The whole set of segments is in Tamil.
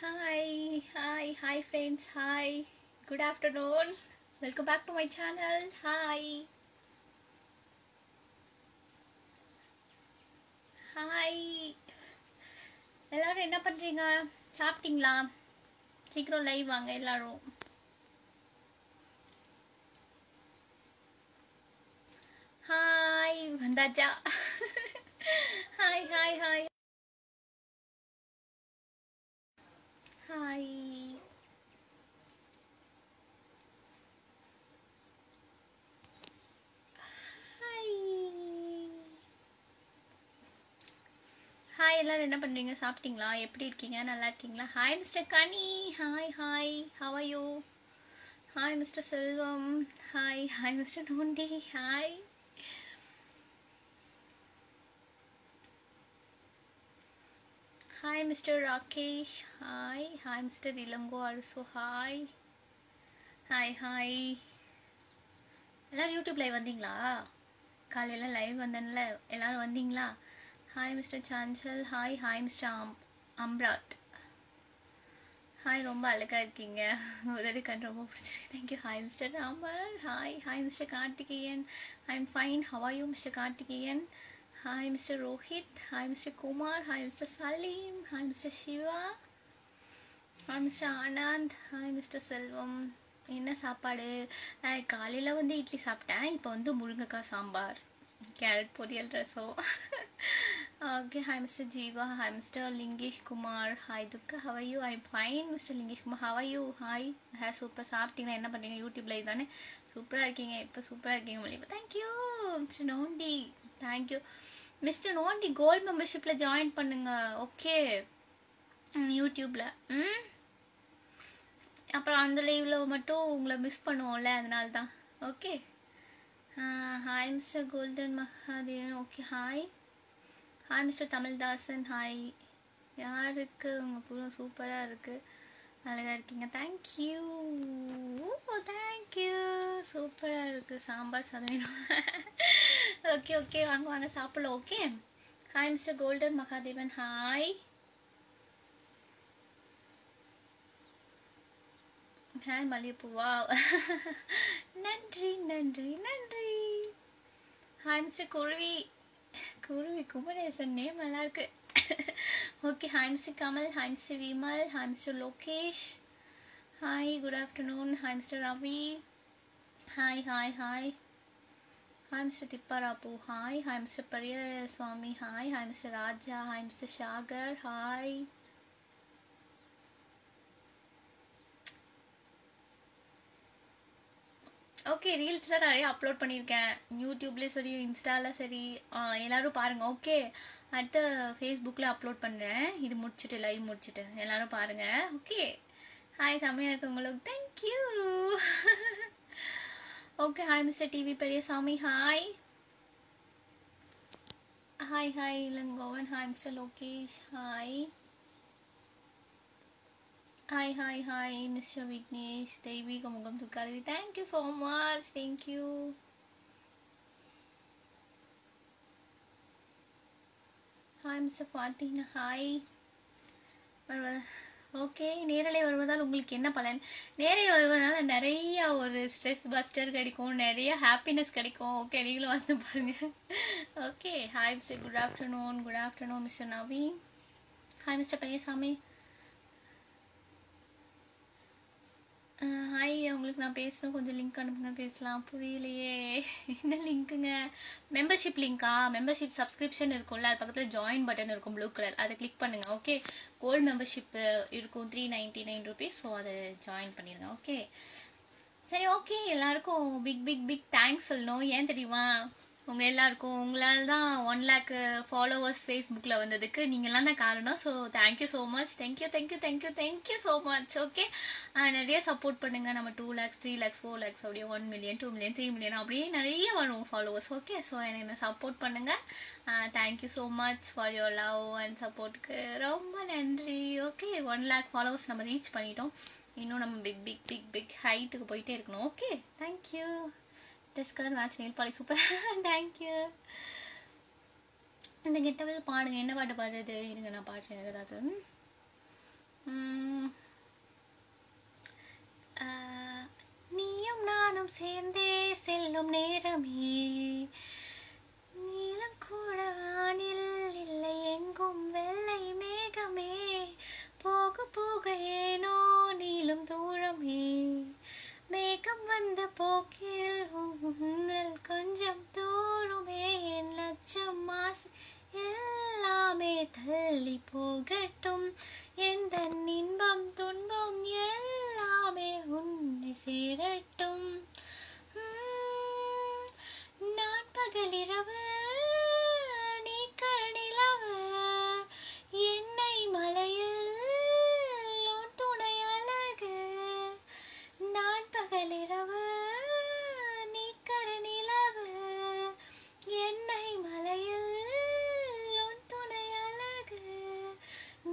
hi friends, hi. Good afternoon. Welcome back to my channel. Hi. Hi. எல்லாரும் என்ன பண்றீங்க? சாப்பிட்டீங்களா? சீக்கிரம் லைவ் வாங்க எல்லாரும். ஹாய் வந்தாச்சா? Hi hi hi hi. Hi எல்லாரும் என்ன பண்றீங்க? சாப்பிட்டீங்களா? எப்படி இருக்கீங்க? நல்லா இருக்கீங்களா? Hi mister Ghani. Hi hi. Have are you? Hi mister Selvam. Hi hi mister நோண்டி. Hi. Hi Mr. Rakesh. Hi. Hi Mr. Ilango also. Hi. Hi hi. எல்லாரும் யூடியூப் லைவ் வந்தீங்களா? காலையில் லைவ் வந்தேன்ல, எல்லாரும் வந்தீங்களா? Hi mister Chanchal. Hi hi mister Amrat. Hi, ரொம்ப அழகாக இருக்கீங்க. உதவி கண் ரொம்ப பிடிச்சிருக்கு. Thank you. Hi mister Ramar. Hi hi mister Karthikeyan. I am fine. How are you mister Karthikeyan? Hi Mr. Rohit. Hi Mr. Kumar. Hi Mr. Salim. Hi Mr. Shiva. Hi Mr. Anand. Hi Mr. Selvam. என்ன சாப்பாடு? காலையில் வந்து இட்லி சாப்பிட்டேன். இப்போ வந்து முருங்கைக்காய் சாம்பார், கேரட் பொரியல், rasam. Okay. Hi mister Jeeva. Hi mister Lingesh Kumar. Hi Durga. How are you? I am fine mister Lingesh Kumar. How are you? Hi. Super. சாப்பிட்டீங்கன்னா என்ன பண்ணுறீங்க? யூடியூப் லைவ் தானே? சூப்பராக இருக்கீங்க. இப்போ சூப்பராக இருக்கீங்க மொழிப்பா. தேங்க்யூ மிஸ்டர் நோண்டி. தேங்க்யூ மிஸ்டர் நோண்டி. கோல்ட் மெம்பர்ஷிப்பில் ஜாயின் பண்ணுங்க. ஓகே, யூடியூப்பில். அப்புறம் அந்த லைவில் மட்டும் உங்களை மிஸ் பண்ணுவோம்ல, அதனால தான். Okay. Hi mister golden Mahadevan. Okay. Hi hi mister Tamildasan. Hi. யாருக்கு? உங்கள் பூரா சூப்பராக இருக்குது, அழகாக இருக்கீங்க. Thank you thank you. சூப்பராக இருக்குது. சாம்பார் சாதம். ஓகே ஓகே, வாங்க வாங்க சாப்பிடலாம். Okay. Hi mister golden Mahadevan. Hi hi மல்லிகைப்பூவா. நன்றி நன்றி நன்றி. ஹாய் மிஸ்டர் குருவி. குருவி குமரேசன் நேம் நல்லா இருக்கு. Okay. Hi mister Kamal. Hi mister Vimal. Hi mister Lokesh. Hi, good afternoon. Hi mister Ravi. Hi hi hi. Hi mister Thipparappu. Hi hi mister Pariyasamy. Hi hi mister Raja. Hi mister Shakar. Hi. Okay, ரீல்ஸ்லாம் நிறைய அப்லோட் பண்ணியிருக்கேன், யூடியூப்லேயும் சரி இன்ஸ்டாவில் சரி. எல்லோரும் பாருங்கள். ஓகே, அடுத்த ஃபேஸ்புக்கில் அப்லோட் பண்ணுறேன். இது முடிச்சுட்டு, லைவ் முடிச்சுட்டு எல்லோரும் பாருங்கள். ஓகே. ஹாய், செம்மையாக இருக்கு உங்களுக்கு. Thank you. Okay. Hi mister TV Periyasamy. Hi hi hi Ilangovan. Hi mister Lokesh. Hi hi hi hi mister Vignesh. தெய்வீக முகம் Durgadevi. Thank you so much. Thank you. Hi mister Fathina. Hi. Okay. நேரலை வருவதால் உங்களுக்கு என்ன பலன்? நேரலை வருவதால் நிறைய ஒரு ஸ்ட்ரெஸ் பஸ்டர் கிடைக்கும், நிறைய ஹாப்பினஸ் கிடைக்கும். ஓகே, நீங்களும் வந்து பாருங்கள். Okay. Hi mister good afternoon. Good afternoon mister Naveen. Hi mister Periyasamy. Hi, உங்களுக்கு நான் பேசணும், கொஞ்சம் லிங்க் அனுப்புங்க, பேசலாம். புரியலையே, என்ன லிங்க்குங்க? மெம்பர்ஷிப் லிங்க்கா? மெம்பர்ஷிப் சப்ஸ்கிரிப்ஷன் இருக்கும்ல, அது பக்கத்தில் ஜாயின் பட்டன் இருக்கும் ப்ளூ கலர், அதை கிளிக் பண்ணுங்கள். ஓகே. கோல்டு மெம்பர்ஷிப் இருக்கும் 399 rupees. ஸோ அதை ஜாயின் பண்ணிடுங்க. ஓகே. சரி, ஓகே. எல்லாருக்கும் பிக் பிக் பிக் தேங்க்ஸ் சொல்லணும். ஏன் தெரியுமா? உங்கள் எல்லாருக்கும் உங்களால் தான் 1 lakh ஃபாலோவர்ஸ் ஃபேஸ்புக்கில் வந்ததுக்கு நீங்களாம் தான் காரணம். So thank you so much. Thank you thank you thank you thank you so much. Okay. நிறைய சப்போர்ட் பண்ணுங்கள். நம்ம 2 lakhs 3 lakhs 4 lakhs அப்படியே 1 million 2 million 3 million அப்படியே நிறைய வரும் ஃபாலோவர்ஸ். ஓகே. ஸோ எனக்கு சப்போர்ட் பண்ணுங்கள். Thank you so much for your love and சப்போர்ட்டுக்கு ரொம்ப நன்றி. ஓகே. 1 lakh ஃபாலோவர்ஸ் நம்ம ரீச் பண்ணிட்டோம். இன்னும் நம்ம பிக் பிக் பிக் பிக் ஹைட்டுக்கு போயிட்டே இருக்கணும். Okay. Thank you. Dress colour match, nail polish super. Thank you. இந்த கெட்டவில் பாடுங்க. என்ன பாட்டு பாடுறது? இருங்க, நான் பாடுறேன் ஏதாவது. நீயும் நானும் சேர்ந்தே செல்லும் நேரமே நீலம் கூட வானில் இல்லை எங்கும் வெள்ளை மேகமே போக போக ஏனோ நீளும் தூரமே மேகம் வந்த போக்கில் உன்னல் கொஞ்சம் தூருமே என் லட்சம் மாசு எல்லாமே தள்ளி போகட்டும் எந்த இன்பம் துன்பம் எல்லாமே உன்னை சேரட்டும் நான் பகலிரவு நீ கரணிலவு என்னை மலையில் உன் துணை அழகு நான் பகலிரவு நீ கரணிலவு என்னை மலையில் உன் துணை அழகு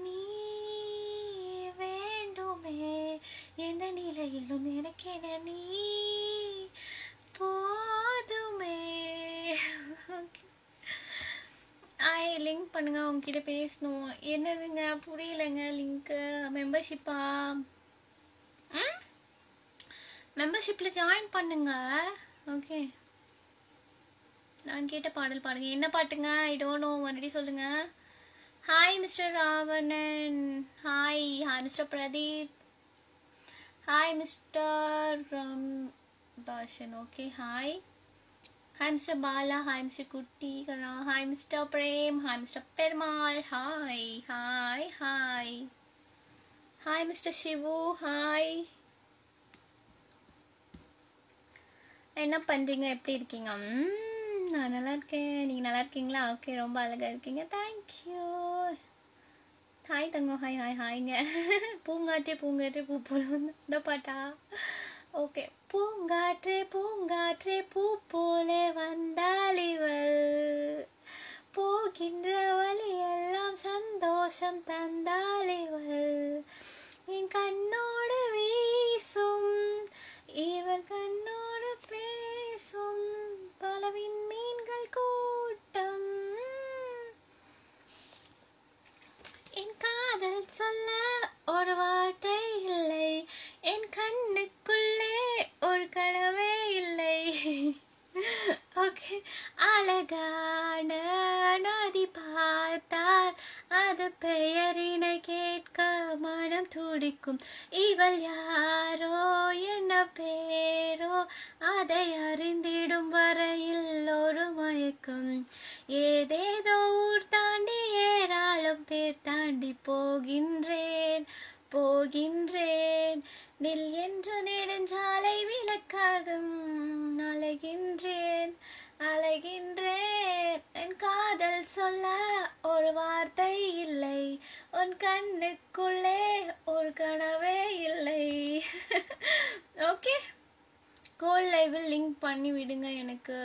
நீ வேண்டுமே எந்த நிலையிலும் எனக்கென நீ போதுமே. லிங்க் பண்ணுங்க உங்ககிட்ட பேசணும். என்னதுங்க புரியலங்க லிங்க்கு மெம்பர்ஷிப்பா? மெம்பர்ஷிப்பில் ஜாயின் பண்ணுங்க. ஓகே நான் கேட்ட பாடல் பாடுங்க. என்ன பாட்டுங்க? ஐ டோன்ட் நோ, மறுபடியும் சொல்லுங்க. Hi mister Ravanan. Hi hi mister Pradeep. Hi mister Bashan. Okay hi. Hi Mr. Bala, hi Mr. Kutti Kara, hi Mr. Prem, hi Mr. Permal, hi, hi, hi. Hi Mr. Shivu, hi. என்ன பண்றீங்க? எப்படி இருக்கீங்க? நான் நல்லா இருக்கேன். நீங்க நல்லா இருக்கீங்களா? ஓகே, ரொம்ப அழகா இருக்கீங்க. Thank you. ஹாய் தங்கம். ஹாய் ஹாய் ஹாய்ங்க. பூங்காற்றே பூங்காற்றே பூ போல வந்து இந்த பாட்டா? ஓகே. பூங்காற்றே பூங்காற்றே பூ போல வந்தாள் இவள் போகின்ற வழி எல்லாம் சந்தோஷம் தந்தாள் இவள் என் கண்ணோடு வீசும் இவள் கண்ணோடு பேசும் பலவின் மீன்கள் கூட்டம் என் காதல் சொல்ல ஒரு வார்த்தை இல்லை என் கண்ணுக்குள்ளே ஒரு கனவே இல்லை. ஓகே. அழகான நதி பார்த்தால் அது பெயரினை கேட்க மனம் துடிக்கும். இவள் யாரோ என்ன பேரோ அதை அறிந்திடும் வரையில் ஒரு மயக்கம். ஏதேதோ ஊர் தாண்டி ஏராளம் பேர் தாண்டி போகின்றேன் போகின்றேன் நில் என்ற நெடுஞ்சாலை விளக்காக அலைகின்றேன் அலைகின்றேன் என் காதல் சொல்ல ஒரு வார்த்தை இல்லை உன் கண்ணுக்குள்ளே ஒரு கனவே இல்லை. ஓகே, கோல் லைவில் லிங்க் பண்ணி விடுங்க எனக்கு.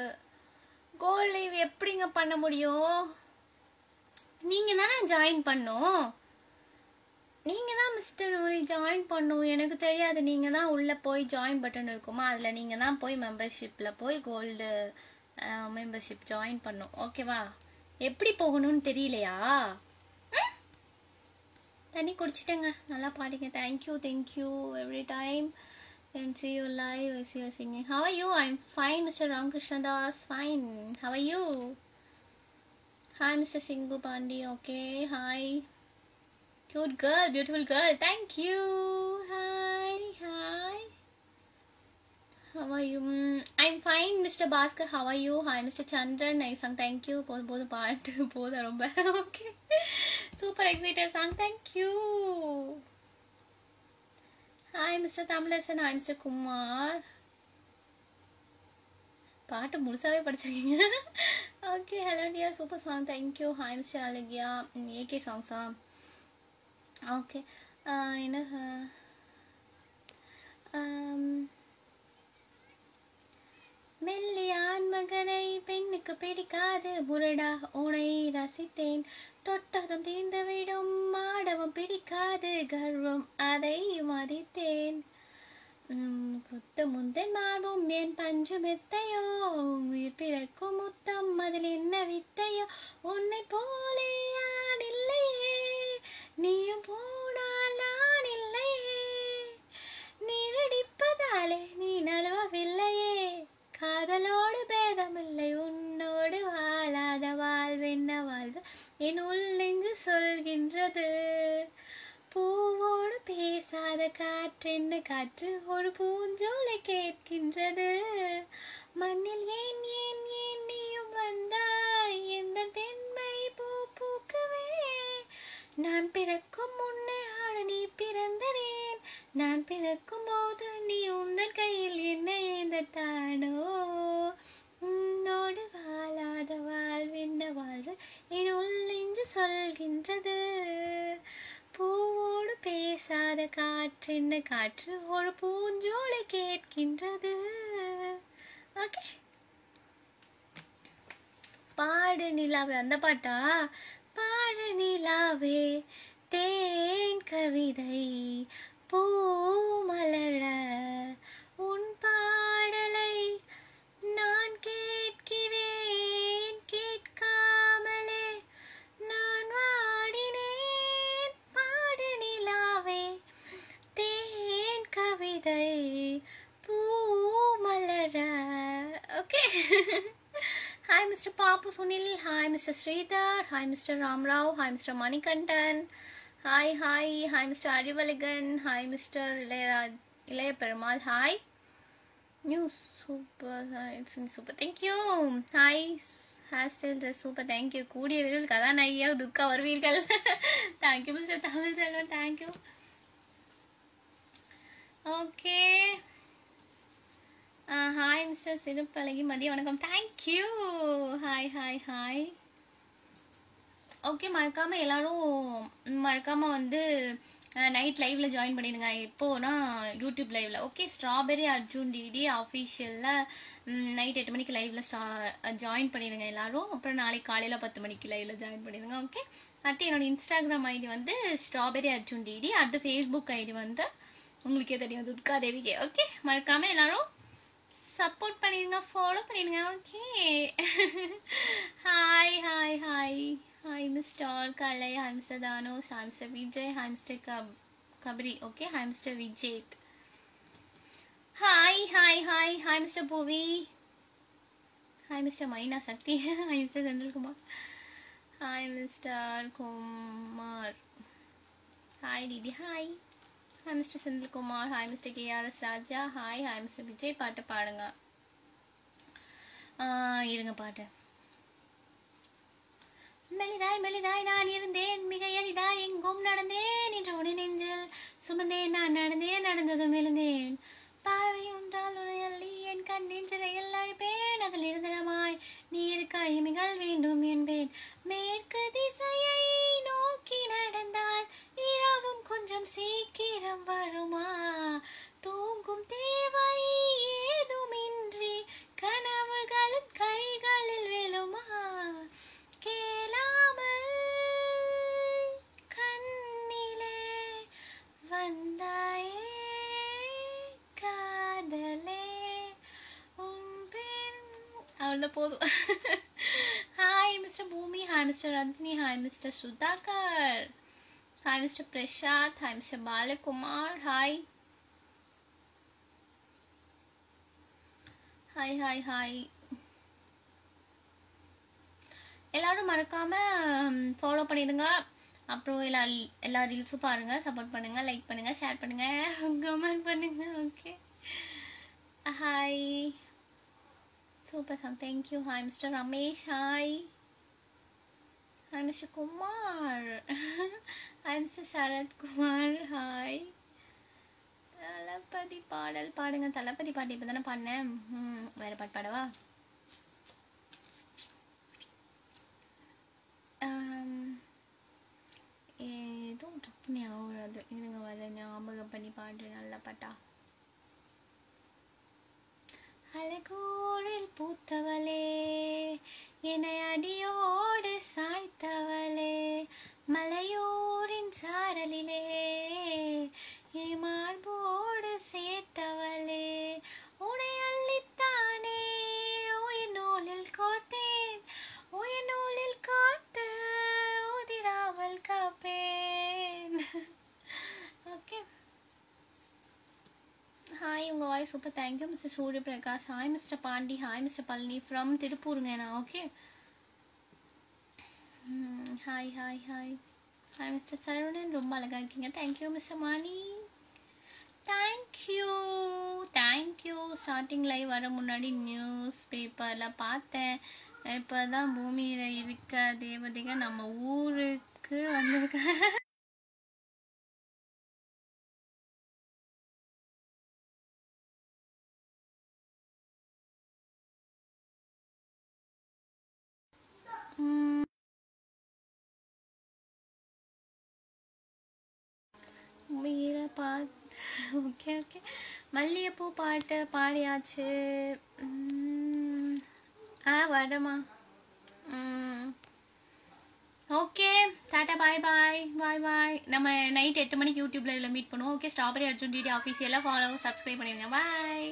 கோல் லைவ் எப்படிங்க பண்ண முடியும்? நீங்க தானே ஜாயின் பண்ணும். நீங்க தான் மிஸ்டர் நூரி ஜாயின் பண்ணும். எனக்கு தெரியாது. நீங்க தான் உள்ள போய் ஜாயின் பட்டன் இருக்குமா, அதுல நீங்க தான் போய் மெம்பர்ஷிப்ல போய் கோல்டு மெம்பர்ஷிப் ஜாயின் பண்ணும். ஓகேவா? எப்படி போகணும்னு தெரியலையா? தண்ணி குடிச்சிட்டேங்க. நல்லா பாடிங்க. Thank you thank you every time. And see you live. I see you singing. How are you? I'm fine, Mr. Ramkrishna Das. Fine. How are you? Hi, Mr. Singhu Pandi. Okay. Hi. Cute girl, beautiful girl. Thank you. Hi, hi. How are you? I'm fine, Mr. Bhaskar. How are you? Hi, Mr. Chandran. Nice song. Thank you. Both part. Both are ரொம்ப. Okay. Super excited song. Thank you. Hi, Mr. Tamilasan. Hi, Mr. Kumar. பாட்டு முழுசாவே படிச்சிருக்கீங்க. Okay. Hello dear. Super song. Thank you. Hi mister அழகியா. ஏகே சாங்ஸா? ஓகே. என்ன மெல்லியான் மகனை பெண்ணுக்கு பிடிக்காது முரடா உனை ரசித்தேன் தொட்டதும் தீர்ந்துவிடும் மாடவும் பிடிக்காது கர்வம் அதை மதித்தேன் குத்து முந்தன் மார்பும் என் பஞ்சு மெத்தையோ உயிர் பிறக்கும் முத்தம் அதில் என்ன வித்தையோ உன்னை போலே யான் இல்லையே நீயும் போனால் என் உள் நெஞ்சு சொல்கின்றது. பூவோடு பேசாத காற்றென்ன காற்று ஒரு பூஞ்சோலை கேட்கின்றது. மண்ணில் ஏன் ஏன் ஏன் நீயும் வந்தாய் எந்த பெண்மை பூ பூக்கவே. நான் பிறக்கும் முன்னே ஆட நீ பிறந்தனேன். நான் பிறக்கும் போது நீ உந்தன் கையில் என்ன ஏந்தத்தானோ. உன்னோடு வாழாத வாழ்வென்ன வாழ்வு என் உள் நெஞ்சு சொல்கின்றது. பூவோடு பேசாத காற்றென்ன காற்று ஒரு பூஞ்சோலை கேட்கின்றது. ஓகே, பாடு நிலாவே அந்த பாட்டா. பாடு நிலாவே தேன் கவிதை பூ மலர உன் பாடலை நான் கேட்கிறேன். கேட்காமலே நான் வாடினேன். பாடு நிலாவே தேன் கவிதை பூ மலர. Okay. Hi Mr. Papu Sunil, hi Mr. Sridhar, hi Mr. Ramrao, hi Mr. Manikantan, hi Mr. Arivaligan, hi Mr. Ilaya Perumal, hi. New super, it's super, thank you. Hi, hairstyle dress super, thank you. Koodiya virul Kadanaiya Durga varuveergal. Thank you Mr. Tamil Selvan, thank you. Okay. Hi Mr. Sirupalagi Madiya vanakkam, thank you. Hi. Okay, மறக்காம எல்லாரும் மறக்காம வந்து நைட் லைவ்ல ஜாயின் பண்ணிடுங்க. எப்போனா யூடியூப் லைவ்ல. ஓகே, ஸ்ட்ராபெரி அர்ஜுன் டிடி அஃபீஷியலில் நைட் 8 மணிக்கு லைவ்ல ஜாயின் பண்ணிடுங்க எல்லாரும். அப்புறம் நாளைக்கு காலையில் 10 மணிக்கு லைவ்ல ஜாயின் பண்ணிடுங்க. ஓகே, அடுத்து என்னோட இன்ஸ்டாகிராம் ஐடி வந்து ஸ்ட்ராபெரி அர்ஜுன் டிடி. அடுத்து ஃபேஸ்புக் ஐடி வந்து உங்களுக்கே தெரியும், துர்கா தேவிகே. ஓகே, மறக்காம எல்லாரும் சப்போர்ட் பண்ணிடுங்க, ஃபாலோ பண்ணிடுங்க. Okay. Hi mister Kalai, hi mister Dhanush, hi mister Vijay, hi mister Kabari. Okay, hi mister Vijeth. Hi mister Poovi, hi mister Maina Sakthi, hi mister Senthilkumar, hi mister Kumar, hi DD, hi mister Senthilkumar, hi mister KRS Raja, hi mister Vijay. பாட்டு பாடுங்க. இருங்க பாட்டு. மெலிதாய் நான் இருந்தேன், மிக எளிதாய் எங்கும் நடந்தேன். என்ற உடனே நெஞ்சில் சுமந்தேன், நான் நடந்ததும் எழுந்தேன். பார்வை ஒன்றால் உரையள்ளி என் கண்ணின் சிறையில் அழிப்பேன். அதில் நிரந்தரமாய் நீ இருக்க இமைகள் வேண்டும் என்பேன். மேற்கு திசையை நோக்கி நடந்தால் இரவும் கொஞ்சம் சீக்கிரம் வருமா? தூங்கும் தேவை ஏதுமின்றி கனவுகளும் கைகளில் விழுமா? கேளாமல் கண்ணிலே வந்தாயே காதலே உன் பேர். அவ்வளோதான், போதும். ஹாய் மிஸ்டர் பூமி, hi mister Ranjini, hi mister Sudhakar, hi mister Prasad, hi mister Balakumar, hi. எல்லாரும் மறக்காம ஃபாலோ பண்ணிடுங்க. அப்புறம் எல்லா ரீல்ஸும் பாருங்க, சப்போர்ட் பண்ணுங்க, லைக் பண்ணுங்க, ஷேர் பண்ணுங்க, கமெண்ட் பண்ணுங்க. Okay, hi super song, thank you. Hi mister Ramesh, hi mister Kumar, hi mister Sarathkumar, hi. Thalapathy பாடல் பாடுங்க. தளபதி பாட்டு இப்போ தானே பாடினேன். வேற பாட்டு பாடவா? எதுவும் டப்பு ஞாபகம். இருங்க, வர ஞாபகம் பண்ணி பாடு. நல்ல பாட்டா. அழகோரில் பூத்தவளே, என்னை அடியோடு சாய்த்தவளே, மலையோரின் சாரலிலே மார்போடு சேர்த்தவளே, உனை அள்ளித்தானே உயிர் நூலில் கோர்த்தேன், உயிர் நூலில் கோர்த்து உதிராமல் காப்பேன். Okay, hi. உங்கள் voice super, thank you mister Surya Prakash. Hi mister Pandi, hi mister Palani from திருப்பூருங்க நான். Okay, hi hi hi hi mister Saravanan, ரொம்ப அழகாக இருக்கீங்க. Thank you mister Mani, thank you thank you. Starting live வர முன்னாடி நியூஸ் பேப்பரில் பார்த்தேன். இப்போ தான் பூமியில் இருக்க தேவதைங்க நம்ம ஊருக்கு வந்திருக்க. Okay okay. மல்லிகைப்பூ பாட்டு பாடியாச்சு. வரமா. Okay, tata, bye bye bye bye. நம்ம நைட் 8 மணிக்கு யூடியூப் லைவ்ல மீட் பண்ணுவோம். ஓகே, ஸ்ட்ராபெரி அர்ஜுன் டிடி ஆஃபீஷியலாக ஃபாலோ சப்ஸ்கிரைப் பண்ணிடுங்க. பாய்.